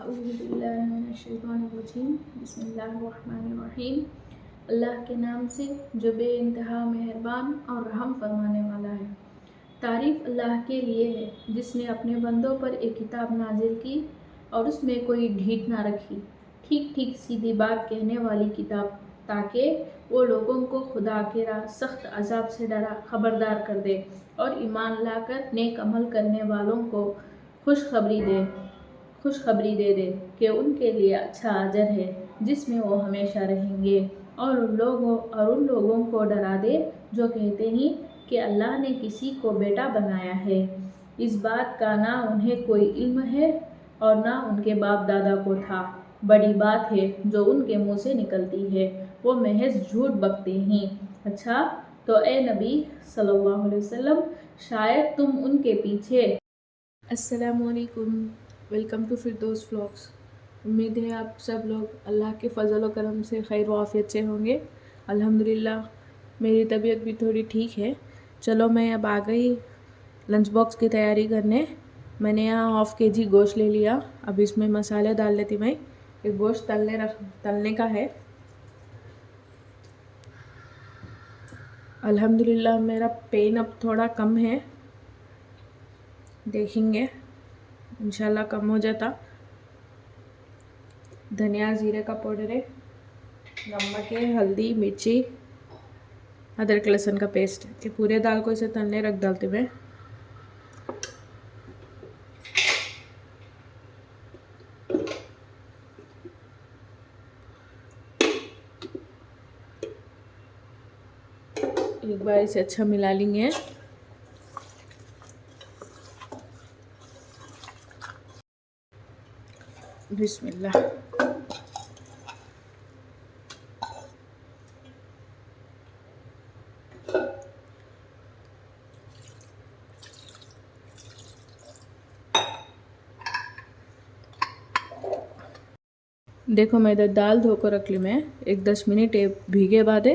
अऊज़ुबिल्लाहिमिनश्शैतानिर्रजीम बिस्मिल्लाहिर्रहमानिर्रहीम। अल्लाह के नाम से जो बेइंतहा मेहरबान और रहम फरमाने वाला है। तारीफ़ अल्लाह के लिए है जिसने अपने बंदों पर एक किताब नाजिल की और उसमें कोई ढीठ ना रखी, ठीक ठीक सीधी बात कहने वाली किताब, ताकि वो लोगों को खुदा के राह सख्त अजाब से डरा खबरदार कर दे और ईमान लाकर नेक अमल करने वालों को खुशखबरी दे दे कि उनके लिए अच्छा अजर है जिसमें वो हमेशा रहेंगे, और उन लोगों को डरा दे जो कहते हैं कि अल्लाह ने किसी को बेटा बनाया है। इस बात का ना उन्हें कोई इल्म है और ना उनके बाप दादा को था। बड़ी बात है जो उनके मुंह से निकलती है, वो महज झूठ बकते हैं। अच्छा तो ए नबी सल्लल्लाहु अलैहि वसल्लम, शायद तुम उनके पीछे। अस्सलामुअलैकुम, वेलकम टू फिरदौस व्लॉग्स। उम्मीद है आप सब लोग अल्लाह के फ़ज़ल व करम से खैर व आफ़ियत से होंगे। अल्हम्दुलिल्लाह मेरी तबीयत भी थोड़ी ठीक है। चलो मैं अब आ गई लंच बॉक्स की तैयारी करने। मैंने यहाँ हाफ़ केजी गोश्त ले लिया। अब इसमें मसाले डाल लेती मैं। ये गोश्त तलने का है। अल्हम्दुलिल्लाह मेरा पेन अब थोड़ा कम है, देखेंगे इंशाल्लाह कम हो जाता। धनिया ज़ीरे का पाउडर है, नमक है, हल्दी, मिर्ची, अदरक लहसुन का पेस्ट। ये पूरे दाल को इसे तलने रख डालते मैं। एक बार इसे अच्छा मिला लेंगे। बिस्मिल्लाह। देखो मैं इधर दाल धोकर रख ली मैं। एक 10 मिनट भीगे बाद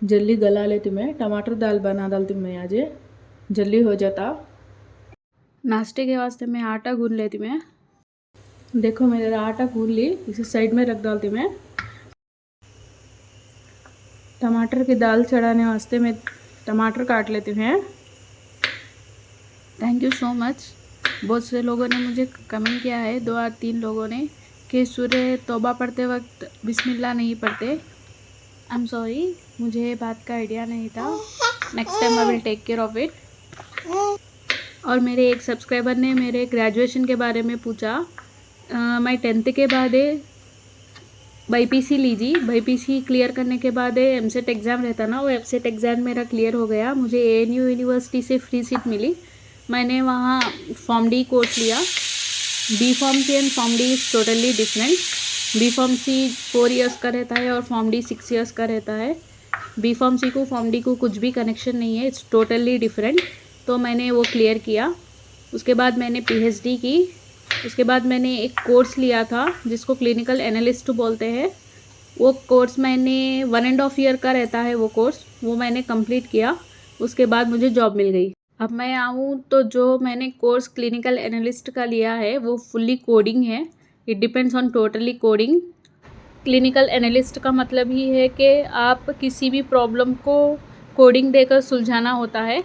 जल्दी गला लेती मैं। टमाटर दाल बना डालती मैं, आज जल्दी हो जाता। नाश्ते के वास्ते मैं आटा गूंद लेती मैं। देखो मैं इधर आटा गूंद ली, इसे साइड में रख डालती मैं। टमाटर की दाल चढ़ाने वास्ते मैं टमाटर काट लेती हूँ। Thank you so much. बहुत से लोगों ने मुझे कमेंट किया है, 2 या 3 लोगों ने, कि सूरह तौबा पढ़ते वक्त बिस्मिल्लाह नहीं पढ़ते। आई एम सॉरी, मुझे ये बात का आइडिया नहीं था। Next time I will take care of it. और मेरे एक सब्सक्राइबर ने मेरे ग्रेजुएशन के बारे में पूछा। मैं 10th के बाद BPC लीजिए। BPC क्लियर करने के बाद MCET एग्ज़ाम रहता ना, वो MCET एग्ज़ाम मेरा क्लियर हो गया। मुझे ANU यूनिवर्सिटी से फ्री सीट मिली। मैंने वहाँ फॉर्म डी कोर्स लिया। B pharmacy and pharm D is totally different. B pharmacy 4 years का रहता है और फॉर्म डी 6 इयर्स का रहता है। बी फार्मेसी को फॉर्म डी को कुछ भी कनेक्शन नहीं है, इट्स टोटली डिफरेंट। तो मैंने वो क्लियर किया। उसके बाद मैंने PhD की। उसके बाद मैंने एक कोर्स लिया था जिसको क्लिनिकल एनालिस्ट बोलते हैं। वो कोर्स मैंने 1.5 ईयर का रहता है वो कोर्स, वो मैंने कंप्लीट किया। उसके बाद मुझे जॉब मिल गई। अब मैं आऊँ तो जो मैंने कोर्स क्लिनिकल एनालिस्ट का लिया है वो फुल्ली कोडिंग है। It depends on totally coding. Clinical analyst का मतलब ही है कि आप किसी भी प्रॉब्लम को कोडिंग देकर सुलझाना होता है।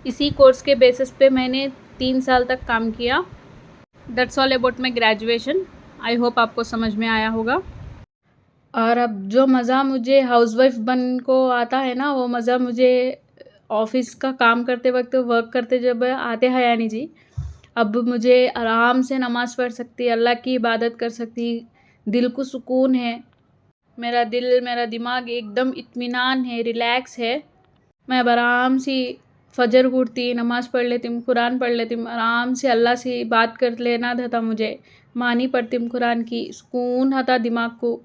इसी कोर्स के बेसिस पे मैंने 3 साल तक काम किया। That's all about my graduation. I hope आपको समझ में आया होगा। और अब जो मज़ा मुझे हाउसवाइफ बन को आता है ना, वो मज़ा मुझे ऑफिस का काम करते वक्त वर्क करते जब आते हैं यानी जी। अब मुझे आराम से नमाज़ पढ़ सकती, अल्लाह की इबादत कर सकती, दिल को सुकून है। मेरा दिल, मेरा दिमाग एकदम इत्मीनान है, रिलैक्स है। मैं अब आराम से फजर उठती, नमाज़ पढ़ लेती हूँ, कुरान पढ़ लेती हूँ, आराम से अल्लाह से बात कर लेना था मुझे। मानी पढ़ती हूँ कुरान की, सुकून था दिमाग को।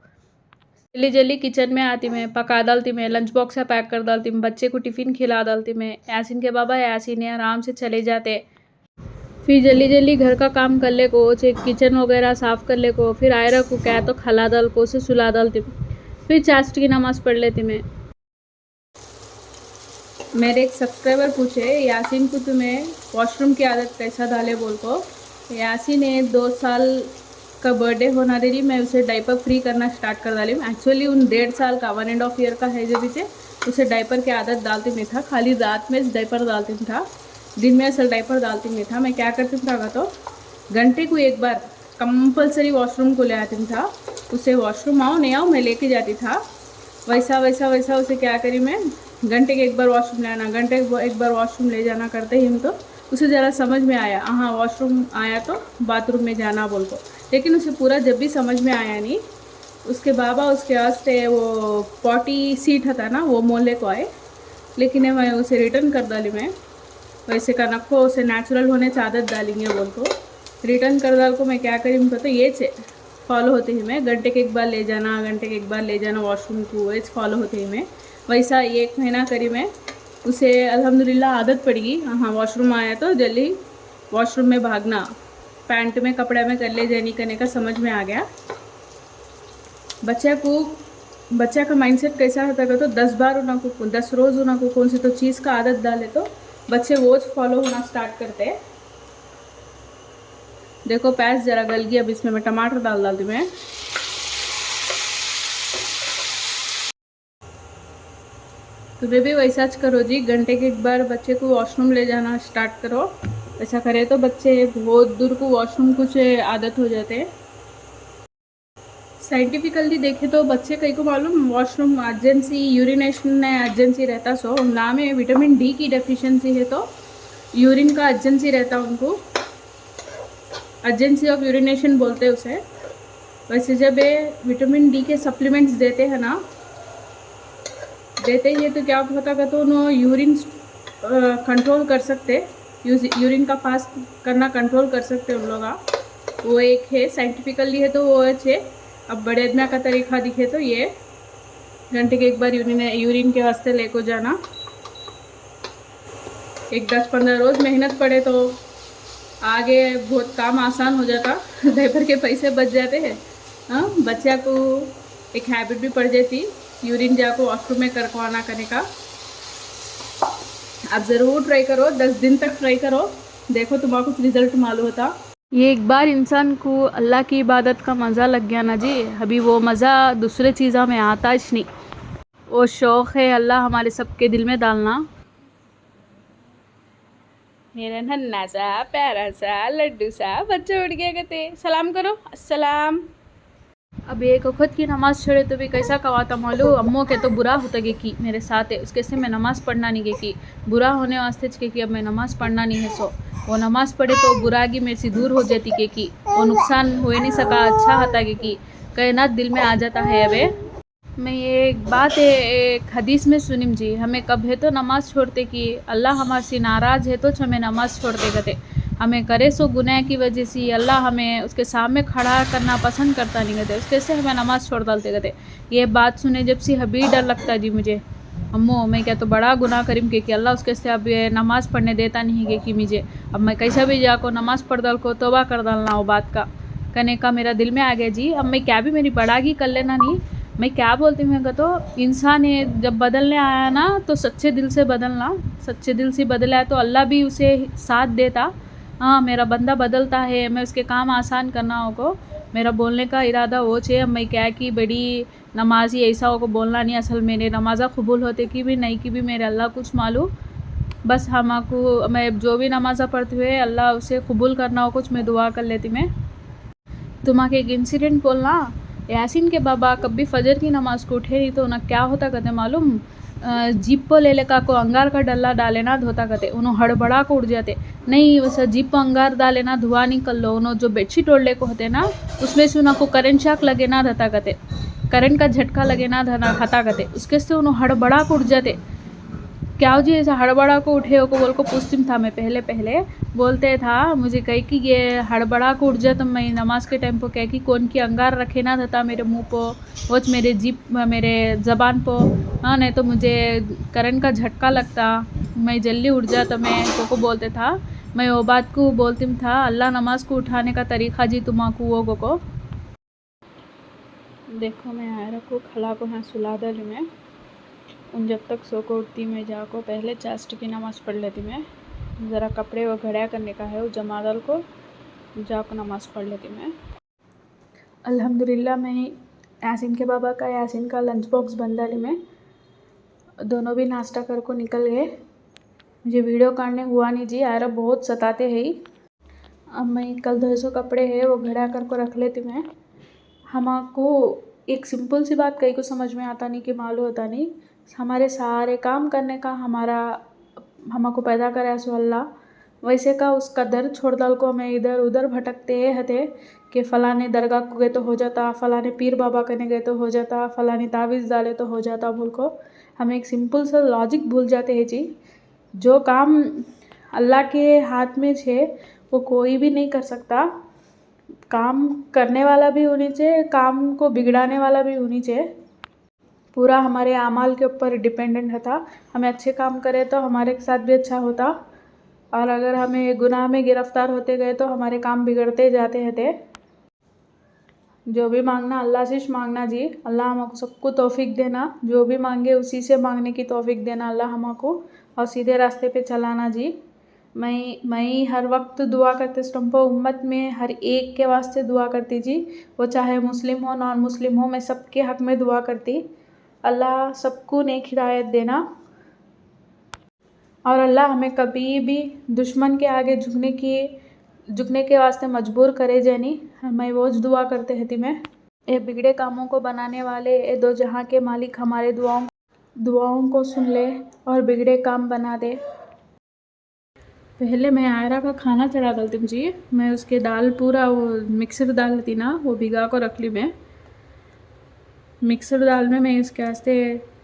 जल्दी जल्दी किचन में आती मैं, पका डालती मैं, लंच बॉक्स में पैक कर डालती मैं, बच्चे को टिफ़िन खिला डालती मैं। यासीन के बाबा यासीन है, आराम से चले जाते। फिर जल्दी जल्दी घर का काम कर ले को, किचन वगैरह साफ़ कर ले को, फिर आयरा को क्या तो खिला डाल को, उसे सुला डालती। फिर चास्ट की नमाज़ पढ़ लेती मैं। मेरे एक सब्सक्राइबर पूछे, यासीन को तुम्हें वॉशरूम की आदत कैसा डाले बोल को। यासी ने 2 साल का बर्थडे होना दे रही, मैं उसे डायपर फ्री करना स्टार्ट कर डाली। एक्चुअली उन 1.5 साल का 1.5 ईयर का है जो भी थे, उसे डायपर की आदत डालती नहीं था, खाली रात में डायपर डालती था, दिन में असल डायपर डालती नहीं था। मैं क्या करती था तो घंटे को एक बार कंपलसरी वॉशरूम को ले आती था, उसे वॉशरूम आओ नहीं आओ मैं लेके जाती था। वैसा वैसा वैसा उसे क्या करी मैं, घंटे के एक बार वॉशरूम ले आना, घंटे एक बार वॉशरूम ले जाना करते ही हम तो उसे ज़रा समझ में आया, हाँ वॉशरूम आया तो बाथरूम में जाना बोल को। लेकिन उसे पूरा जब भी समझ में आया नहीं, उसके बाबा उसके वास्ते वो पॉटी सीट था ना वो मोहल्ले को आए, लेकिन मैं उसे रिटर्न कर डाली। मैं वैसे का नखो उसे नेचुरल होने से आदत डालेंगे बोल को रिटर्न कर डाल को। मैं क्या करी तो ये से फॉलो होते ही मैं घंटे के एक बार ले जाना, घंटे के एक बार ले जाना वॉशरूम को, ये फॉलो होते ही मैं वैसा 1 महीना करी मैं। उसे अल्हम्दुलिल्लाह आदत पड़ गई, हाँ वॉशरूम आया तो जल्दी वॉशरूम में भागना, पैंट में कपड़े में कर ले जाने करने का समझ में आ गया। बच्चा का माइंडसेट कैसा होता है तो 10 बार उनको 10 रोज़ उनको कौन सी तो चीज़ का आदत डाले तो बच्चे वो फॉलो होना स्टार्ट करते हैं। देखो प्याज ज़रा गल गई, अब इसमें मैं टमाटर डालती मैं। तो वे भी वैसा करो जी, घंटे के एक बार बच्चे को वॉशरूम ले जाना स्टार्ट करो। ऐसा करे तो बच्चे बहुत दूर को वॉशरूम कुछ आदत हो जाते हैं। साइंटिफिकली देखे तो बच्चे कई को मालूम वॉशरूम अर्जेंसी यूरिनेशन में अर्जेंसी रहता, सो ना में विटामिन डी की डेफिशिएंसी है तो यूरिन का अर्जेंसी रहता उनको, अर्जेंसी ऑफ यूरिनेशन बोलते हैं उसे। वैसे जब ये विटामिन डी के सप्लीमेंट्स देते हैं ना, देते ही तो क्या होता है तो उन्होंने यूरिन कंट्रोल कर सकते, यूरिन का पास करना कंट्रोल कर सकते उन लोग। वो एक है साइंटिफिकली है तो वो है। अब बड़े आदमी का तरीका दिखे तो ये घंटे के एक बार यूरिन के वास्ते ले को जाना, एक 10-15 रोज़ मेहनत पड़े तो आगे बहुत काम आसान हो जाता, डायपर के पैसे बच जाते हैं। हाँ बच्चा को एक हैबिट भी पड़ जाती यूरिन जाको वॉशरूम में करवाना करने का। आप ज़रूर ट्राई करो, 10 दिन तक ट्राई करो, देखो तुम्हारा कुछ रिजल्ट मालूम होता। ये एक बार इंसान को अल्लाह की इबादत का मज़ा लग गया ना जी, अभी वो मज़ा दूसरे चीज़ों में आता ही नहीं। वो शौक़ है अल्लाह हमारे सबके दिल में डालना। मेरा नन्ना सा प्यारा सा लड्डू सा बच्चा उठ गया, कहते सलाम करो अस्सलाम। अब एक वक्त की नमाज़ छोड़े तो भी कैसा कवाता मालूम, अम्मो के तो बुरा होता गया कि मेरे साथ है उसके से मैं नमाज़ पढ़ना नहीं गई कि बुरा होने वास्ते कि अब मैं नमाज़ पढ़ना नहीं है, सो वो नमाज़ पढ़े तो बुरागी मेरे से दूर हो जाती कि वो नुकसान हो नहीं सका, अच्छा होता कि कायनात दिल में आ जाता है। अब मैं ये एक बात है एक हदीस में सुनिम जी, हमें कब है तो नमाज़ छोड़ते कि अल्लाह हमारे से नाराज़ है तो हमें नमाज़ छोड़ते कहते, हमें करे सो गुनाह की वजह से अल्लाह हमें उसके सामने खड़ा करना पसंद करता नहीं कहते, उसके से हमें नमाज़ छोड़ डालते कहते। ये बात सुने जब से अभी डर लगता जी मुझे, अम्मो मैं क्या तो बड़ा गुनाह करीम कि अल्लाह उसके से अब ये नमाज़ पढ़ने देता नहीं है कि मुझे अब मैं कैसा भी जाको नमाज़ पढ़ डाल को तौबा कर डालना वो बात का करने का मेरा दिल में आ गया जी। अब मैं क्या भी मेरी बड़ागी कर लेना नहीं, मैं क्या बोलती हूँ तो इंसान है जब बदलने आया ना तो सच्चे दिल से बदलना, सच्चे दिल से बदला है तो अल्लाह भी उसे साथ देता। हाँ मेरा बंदा बदलता है, मैं उसके काम आसान करना होगा, मेरा बोलने का इरादा वो छे। मैं क्या कि बड़ी नमाजी ऐसा होगा बोलना नहीं, असल मेरे नमाज़ा कबूल होते कि भी नहीं कि भी मेरे अल्लाह कुछ मालूम, बस हमको मैं जो भी नमाज़ा पढ़ती हुए अल्लाह उसे कबूल करना हो कुछ मैं दुआ कर लेती। मैं तुम्हारे एक इंसिडेंट बोलना, यासीन के बाबा कभी फजर की नमाज़ को उठे नहीं तो उन्हें क्या होता कहते मालूम, जीप पर ले लेका को अंगार का डल्ला डाले ना धोता कहते, उन्होंने हड़बड़ा को उड़ जाते नहीं, वैसा जीप पर अंगार डाले ना धुआं निकल लो, उन्होंने जो बेडशीट ओढ़ले को होते ना उसमें से उनको करंट शॉक लगे ना रहता कहते, करंट का झटका लगे ना हता कहते, उसके से उन्होंने हड़बड़ा को उड़ जाते। क्या जी ऐसा हड़बड़ा को उठे हो को बोल को पूछती था मैं, पहले पहले बोलते था मुझे कह कि ये हड़बड़ा को उठ जाए तो मैं नमाज के टाइम पर कह कि कौन की अंगार रखे ना था मेरे मुंह को वो मेरे जीप मेरे ज़बान को, हाँ नहीं तो मुझे करंट का झटका लगता, मैं जल्दी उठ जाता। मैं को बोलते था, मैं वो बात को बोलती था अल्लाह नमाज को उठाने का तरीक़ा जी तुम्हारा वो को देखो। मैं आयरा को खला को हाँ सुला डाली मैं, उन जब तक सो को उठती मैं जाको पहले चास्ट की नमाज़ पढ़ लेती मैं, ज़रा कपड़े वो घड़ा करने का है वो जमा डाल को जाकर नमाज़ पढ़ लेती मैं। अल्हम्दुलिल्लाह मैं यासीन के बाबा का यासीन का लंच बॉक्स बन डाली मैं। दोनों भी नाश्ता कर को निकल गए। मुझे वीडियो काटने हुआ नहीं जी, यार बहुत सताते हैं। अब मैं कल 200 कपड़े हैं वो घड़ा कर को रख लेती मैं। हमको एक सिंपल सी बात कहीं को समझ में आता नहीं कि मालूम होता नहीं, हमारे सारे काम करने का हमको पैदा करे सो अल्लाह, वैसे का उसका दर छोड़ डाल को हमें इधर उधर भटकते हते कि फ़लाने दरगाह को गए तो हो जाता, फ़लाने पीर बाबा करने गए तो हो जाता, फ़लानी तावीज़ डाले तो हो जाता बोल को हम एक सिंपल सा लॉजिक भूल जाते हैं जी। जो काम अल्लाह के हाथ में है वो कोई भी नहीं कर सकता। काम करने वाला भी होनी चाहिए, काम को बिगड़ाने वाला भी होनी चाहिए। पूरा हमारे अमाल के ऊपर डिपेंडेंट था। हमें अच्छे काम करें तो हमारे साथ भी अच्छा होता, और अगर हमें गुनाह में गिरफ्तार होते गए तो हमारे काम बिगड़ते जाते थे। जो भी मांगना अल्लाह से मांगना जी। अल्लाह हमको सबको तौफीक देना, जो भी मांगे उसी से मांगने की तौफीक देना अल्लाह हमको, और सीधे रास्ते पे चलाना जी। मैं हर वक्त दुआ करते स्टम्पो उम्मत में हर एक के वास्ते दुआ करती जी, वो चाहे मुस्लिम हो नॉन मुस्लिम हो, मैं सबके हक़ में दुआ करती। अल्लाह सबको नेक हिदायत देना, और अल्लाह हमें कभी भी दुश्मन के आगे झुकने के वास्ते मजबूर करे जानी। मैं वो दुआ करते रहती मैं। ये बिगड़े कामों को बनाने वाले ये दो जहाँ के मालिक हमारे दुआओं को सुन ले और बिगड़े काम बना दे। पहले मैं आयरा का खाना चढ़ा डालती हूँ जी। मैं उसके दाल पूरा वो मिक्सर दाल थी ना, वो भिगा को रख ली मैं। मिक्सर दाल में मैं इसके वास्ते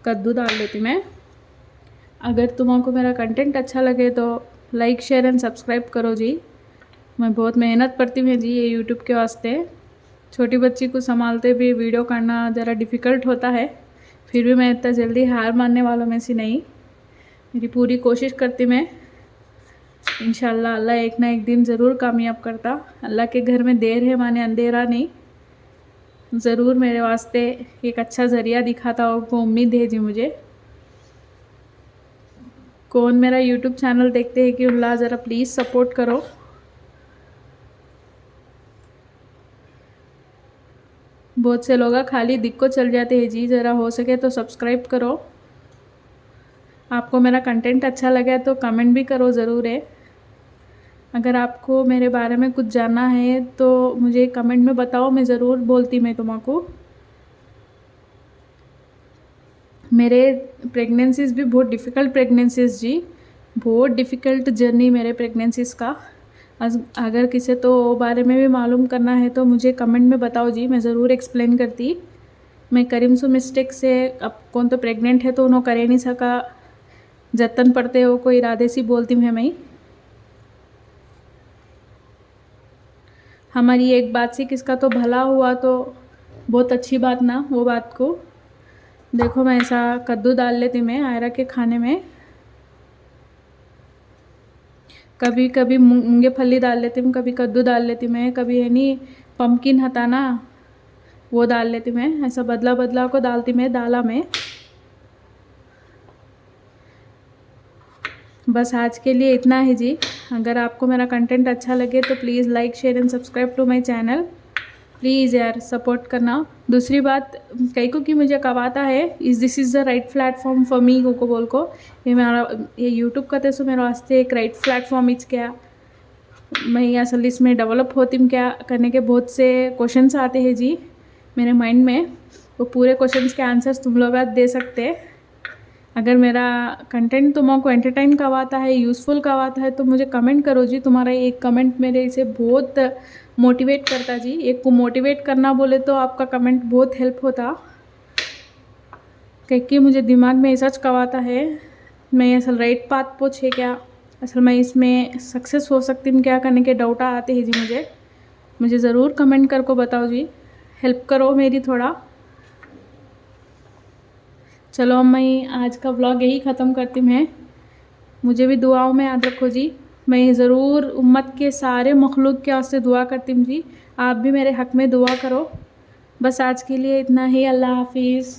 कद्दू डाल लेती मैं। अगर तुमको मेरा कंटेंट अच्छा लगे तो लाइक शेयर एंड सब्सक्राइब करो जी। मैं बहुत मेहनत करती हूँ जी ये यूट्यूब के वास्ते। छोटी बच्ची को संभालते भी वीडियो करना ज़रा डिफ़िकल्ट होता है, फिर भी मैं इतना जल्दी हार मानने वालों में से नहीं। मेरी पूरी कोशिश करती मैं। इंशाल्लाह अल्लाह एक ना एक दिन ज़रूर कामयाब करता। अल्लाह के घर में देर है माने अंधेरा नहीं, ज़रूर मेरे वास्ते एक अच्छा ज़रिया दिखाता हो, वो उम्मीद है जी मुझे। कौन मेरा यूट्यूब चैनल देखते हैं कि अल्लाह ज़रा प्लीज़ सपोर्ट करो। बहुत से लोग खाली दिख को चल जाते हैं जी, ज़रा हो सके तो सब्सक्राइब करो। आपको मेरा कंटेंट अच्छा लगा तो कमेंट भी करो ज़रूर है। अगर आपको मेरे बारे में कुछ जानना है तो मुझे कमेंट में बताओ, मैं ज़रूर बोलती मैं तुमको। मेरे प्रेगनेंसीज़ भी बहुत डिफ़िकल्ट प्रेगनेंसीज़ जी, बहुत डिफ़िकल्ट जर्नी मेरे प्रेगनेंसीज़ का। अगर किसी तो बारे में भी मालूम करना है तो मुझे कमेंट में बताओ जी, मैं ज़रूर एक्सप्लेन करती। मैं करीम सो मिस्टेक से अब कौन तो प्रेग्नेंट है तो उन्होंने करे नहीं सका, जतन पड़ते हो कोई इरादे से बोलती हूँ मैं। हमारी एक बात से किसका तो भला हुआ तो बहुत अच्छी बात ना, वो बात को देखो। मैं ऐसा कद्दू डाल लेती मैं आयरा के खाने में। कभी कभी मूंगे फली डाल लेती हूँ, कभी कद्दू डाल लेती मैं, कभी है नहीं पम्पकिन हता ना वो डाल लेती मैं। ऐसा बदला बदला को डालती मैं दाला में। बस आज के लिए इतना ही जी। अगर आपको मेरा कंटेंट अच्छा लगे तो please like share and subscribe to my channel. Please यार सपोर्ट करना। दूसरी बात कई को कि मुझे कब आता है this is the right platform for me को बोल को, ये यूट्यूब का तो मेरे वास्ते एक राइट प्लेटफॉर्म इच क्या मैं असल इसमें डेवलप होती हूँ क्या करने के बहुत से क्वेश्चंस आते हैं जी मेरे माइंड में। वो पूरे क्वेश्चंस के आंसर्स तुम लोग दे सकते हैं। अगर मेरा कंटेंट तुमको एंटरटेन करवाता है, यूज़फुल करवाता है तो मुझे कमेंट करो जी। तुम्हारा एक कमेंट मेरे इसे बहुत मोटिवेट करता जी। एक को मोटिवेट करना बोले तो आपका कमेंट बहुत हेल्प होता, क्योंकि मुझे दिमाग में सच करवाता है मैं असल राइट पाथ पोछ है क्या, असल मैं इसमें सक्सेस हो सकती हूँ क्या करने के डाउट आते हैं जी। मुझे ज़रूर कमेंट कर को बताओ जी, हेल्प करो मेरी थोड़ा। चलो मैं आज का व्लॉग यही ख़त्म करती हूँ। मुझे भी दुआओं में याद रखो जी। मैं ज़रूर उम्मत के सारे मखलूक के वास्ते दुआ करती हूँ जी। आप भी मेरे हक़ में दुआ करो। बस आज के लिए इतना ही। अल्लाह हाफिज़।